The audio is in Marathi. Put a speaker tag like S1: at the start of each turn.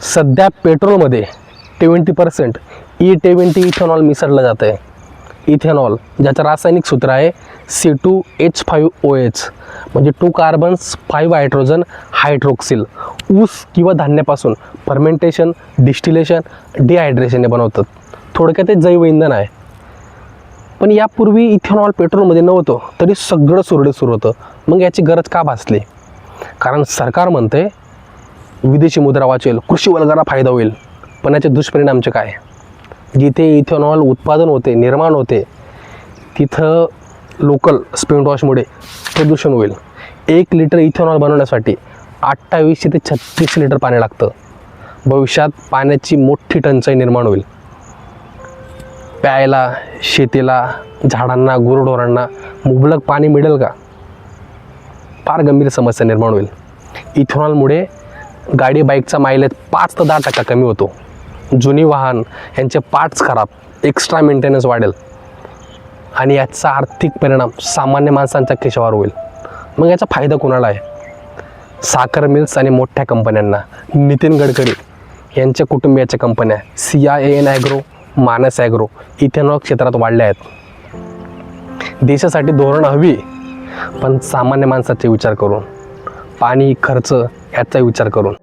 S1: सध्या पेट्रोलमध्ये 20% E20 इथेनॉल मिसळलं जातं आहे. इथेनॉल ज्याचं रासायनिक सूत्र आहे C2H5OH म्हणजे 2 कार्बन्स 5 हायड्रोजन हायड्रोक्सिल. ऊस किंवा धान्यापासून फर्मेंटेशन, डिस्टिलेशन, डिहायड्रेशनने बनवतात. थोडक्यात ते जैव इंधन आहे. पण यापूर्वी इथेनॉल पेट्रोलमध्ये नव्हतं तरी सगळं सुरळीत सुरू होतं. मग याची गरज का भासली? कारण सरकार म्हणते विदेशी मुद्रा वाचेल, कृषी वर्गाला फायदा होईल. पण याचे दुष्परिणामचे काय? जिथे इथेनॉल उत्पादन होते, निर्माण होते, तिथं लोकल स्पिन वॉशमुळे प्रदूषण होईल. 1 लिटर इथेनॉल बनवण्यासाठी 28 ते 36 लिटर पाणी लागतं. भविष्यात पाण्याची मोठी टंचाई निर्माण होईल. प्यायला, शेतीला, झाडांना, गुरढोरांना मुबलक पाणी मिळेल का? फार गंभीर समस्या निर्माण होईल. इथेनॉलमुळे गाडी बाईकचा मायलेज 5 ते 10% कमी होतो. जुनी वाहन यांचे पार्ट्स खराब, एक्स्ट्रा मेंटेनन्स वाढेल आणि याचा आर्थिक परिणाम सामान्य माणसांच्या खिशावर होईल. मग याचा फायदा कोणाला आहे? साखर मिल्स आणि मोठ्या कंपन्यांना. नितीन गडकरी यांच्या कुटुंबियाच्या कंपन्या CIAN ॲग्रो, मानस ॲग्रो इथेनॉल क्षेत्रात वाढल्या आहेत. देशासाठी धोरण हवी, पण सामान्य माणसाचे विचार करून, पाणी खर्च याचा विचार करून.